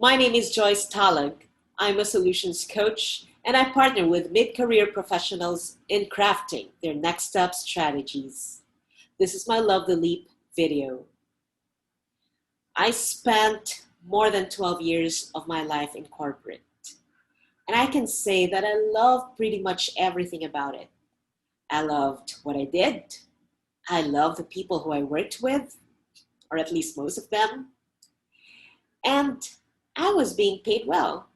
My name is Joyce Talag. I'm a solutions coach and I partner with mid-career professionals in crafting their next step strategies. This is my Love the Leap video. I spent more than 12 years of my life in corporate, and I can say that I love pretty much everything about it. I loved what I did. I loved the people who I worked with, or at least most of them, and I was being paid well.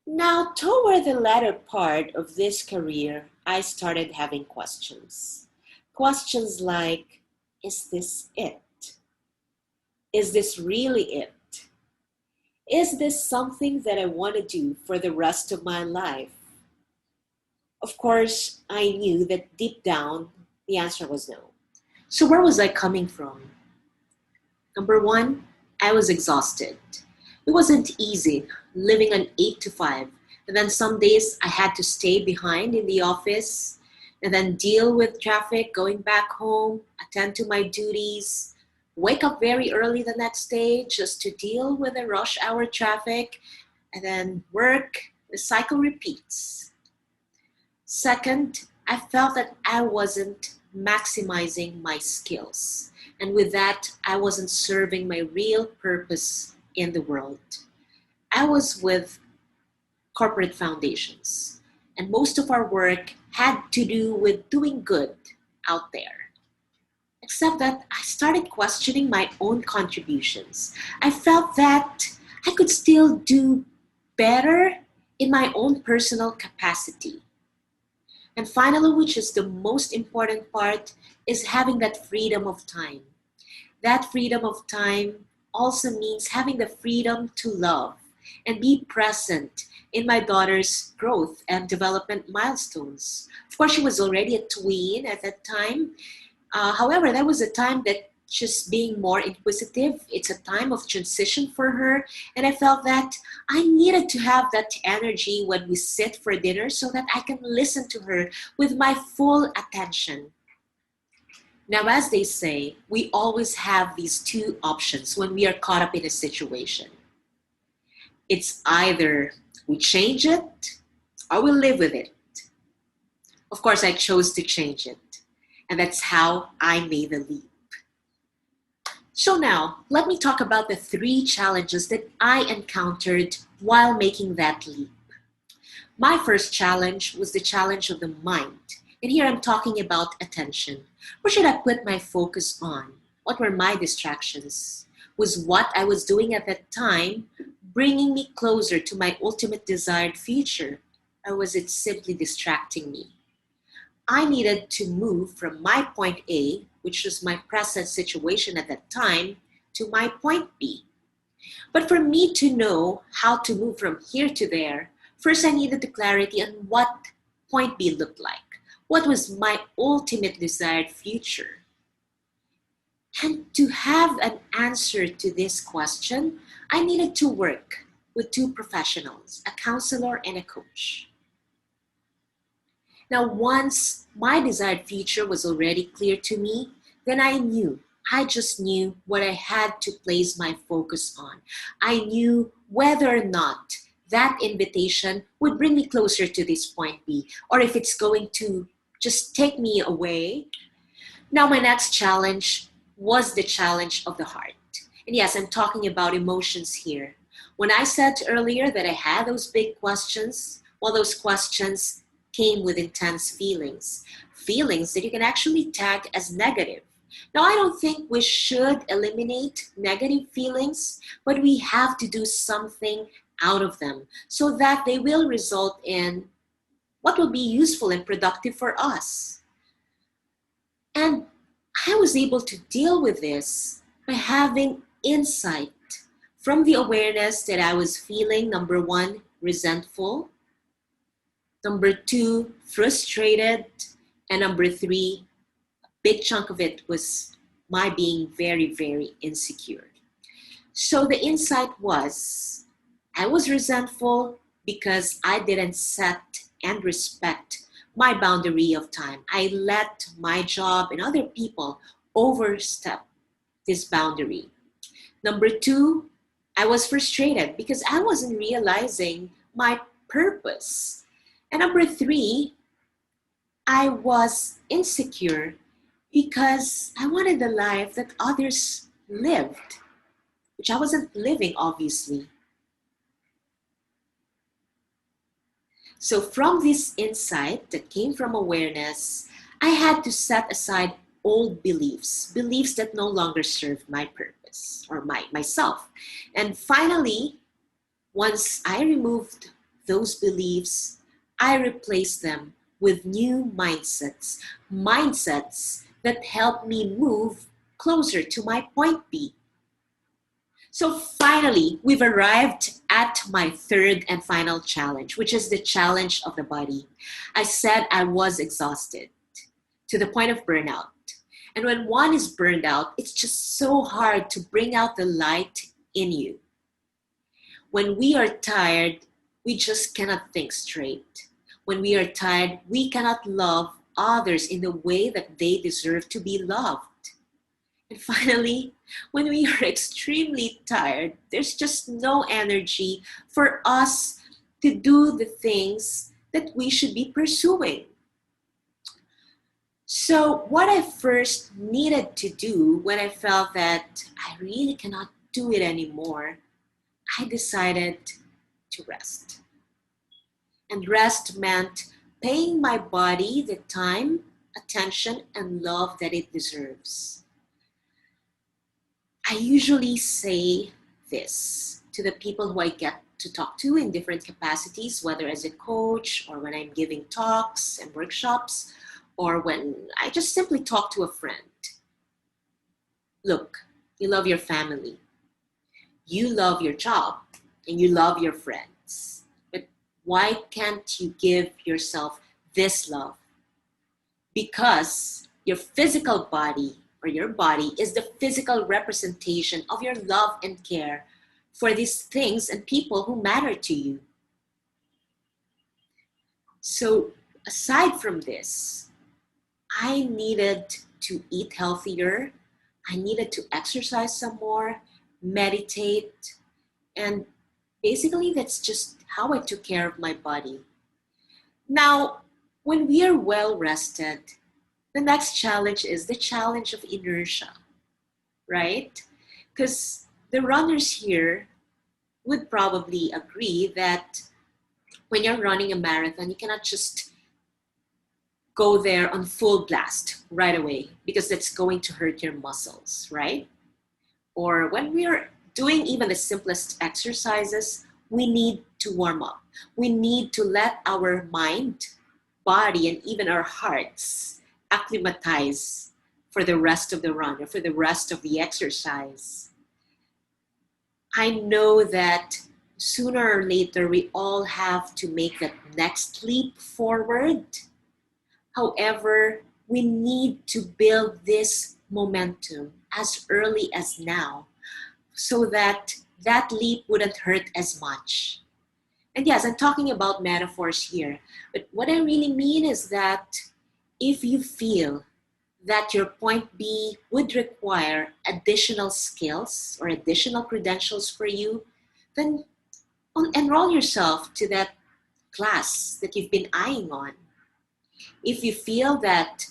Now, toward the latter part of this career, I started having questions. Questions like, is this it? Is this really it? Is this something that I want to do for the rest of my life? Of course, I knew that deep down, the answer was no. So where was I coming from? Number one, I was exhausted. It wasn't easy living an 8 to 5. And then some days I had to stay behind in the office and then deal with traffic, going back home, attend to my duties, wake up very early the next day just to deal with the rush hour traffic, and then work. The cycle repeats. Second, I felt that I wasn't maximizing my skills. And with that, I wasn't serving my real purpose in the world. I was with corporate foundations, and most of our work had to do with doing good out there. Except that I started questioning my own contributions. I felt that I could still do better in my own personal capacity. And finally, which is the most important part, is having that freedom of time. That freedom of time also means having the freedom to love and be present in my daughter's growth and development milestones. Of course, she was already a tween at that time. However, that was a time that just being more inquisitive, it's a time of transition for her. And I felt that I needed to have that energy when we sit for dinner so that I can listen to her with my full attention. Now, as they say, we always have these two options when we are caught up in a situation. It's either we change it or we live with it. Of course, I chose to change it. And that's how I made the leap. So now, let me talk about the 3 challenges that I encountered while making that leap. My first challenge was the challenge of the mind. And here I'm talking about attention. Where should I put my focus on? What were my distractions? Was what I was doing at that time bringing me closer to my ultimate desired future? Or was it simply distracting me? I needed to move from my point A, which was my present situation at that time, to my point B. But for me to know how to move from here to there, first I needed the clarity on what point B looked like. What was my ultimate desired future? And to have an answer to this question, I needed to work with 2 professionals, a counselor and a coach. Now, once my desired future was already clear to me, then I just knew what I had to place my focus on. I knew whether or not that invitation would bring me closer to this point B, or if it's going to just take me away. Now, my next challenge was the challenge of the heart. And yes, I'm talking about emotions here. When I said earlier that I had those big questions, well, those questions came with intense feelings. Feelings that you can actually tag as negative. Now, I don't think we should eliminate negative feelings, but we have to do something out of them so that they will result in what will be useful and productive for us. And I was able to deal with this by having insight from the awareness that I was feeling, number 1, resentful, number 2, frustrated, and number 3, a big chunk of it was my being very, very insecure. So the insight was, I was resentful because I didn't set and respect my boundary of time. I let my job and other people overstep this boundary. Number 2, I was frustrated because I wasn't realizing my purpose. And number three, I was insecure because I wanted the life that others lived, which I wasn't living, obviously. So from this insight that came from awareness, I had to set aside old beliefs, beliefs that no longer served my purpose or myself. And finally, once I removed those beliefs, I replaced them with new mindsets that help me move closer to my point B. So finally, we've arrived at my third and final challenge, which is the challenge of the body. I said I was exhausted to the point of burnout. And when one is burned out, it's just so hard to bring out the light in you. When we are tired, we just cannot think straight. When we are tired, we cannot love others in the way that they deserve to be loved. And finally, when we are extremely tired, there's just no energy for us to do the things that we should be pursuing. So what I first needed to do when I felt that I really cannot do it anymore, I decided to rest. And rest meant paying my body the time, attention, and love that it deserves. I usually say this to the people who I get to talk to in different capacities, whether as a coach or when I'm giving talks and workshops, or when I just simply talk to a friend. Look, you love your family, you love your job, and you love your friends. But why can't you give yourself this love? Because your physical body or your body is the physical representation of your love and care for these things and people who matter to you. So aside from this, I needed to eat healthier. I needed to exercise some more, meditate, and basically that's just how I took care of my body. Now, when we are well rested, the next challenge is the challenge of inertia, right? Because the runners here would probably agree that when you're running a marathon, you cannot just go there on full blast right away because that's going to hurt your muscles, right? Or when we are doing even the simplest exercises, we need to warm up. We need to let our mind, body, and even our hearts acclimatize for the rest of the run or for the rest of the exercise. I know that sooner or later we all have to make that next leap forward. However, we need to build this momentum as early as now so that that leap wouldn't hurt as much. And yes, I'm talking about metaphors here, but what I really mean is that if you feel that your point B would require additional skills or additional credentials for you, then enroll yourself to that class that you've been eyeing on. If you feel that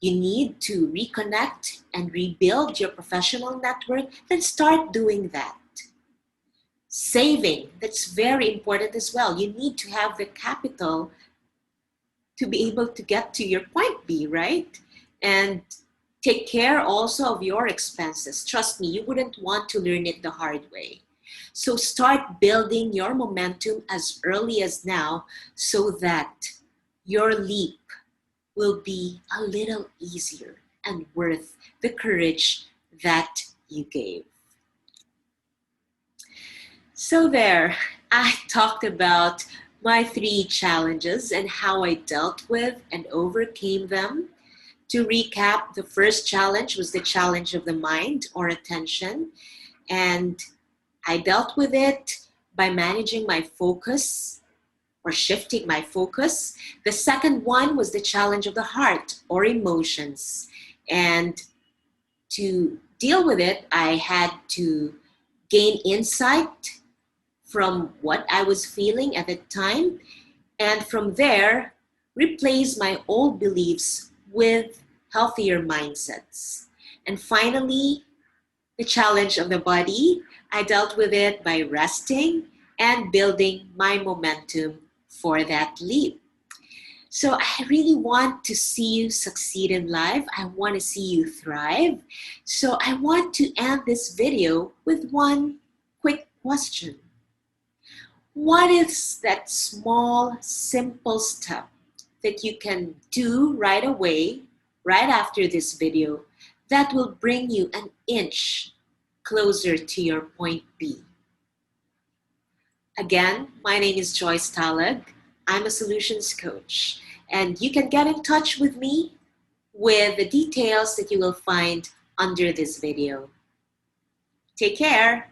you need to reconnect and rebuild your professional network, then start doing that. Saving, that's very important as well. You need to have the capital to be able to get to your point B, right? And take care also of your expenses. Trust me, you wouldn't want to learn it the hard way. So start building your momentum as early as now so that your leap will be a little easier and worth the courage that you gave. So there, I talked about my 3 challenges and how I dealt with and overcame them. To recap, the first challenge was the challenge of the mind or attention, and I dealt with it by managing my focus or shifting my focus. The second one was the challenge of the heart or emotions, and to deal with it, I had to gain insight from what I was feeling at the time, and from there, replace my old beliefs with healthier mindsets. And finally, the challenge of the body, I dealt with it by resting and building my momentum for that leap. So I really want to see you succeed in life. I want to see you thrive. So I want to end this video with one quick question. What is that small, simple step that you can do right away, right after this video, that will bring you an inch closer to your point B? Again, my name is Joyce Talag. I'm a solutions coach, and you can get in touch with me with the details that you will find under this video. Take care.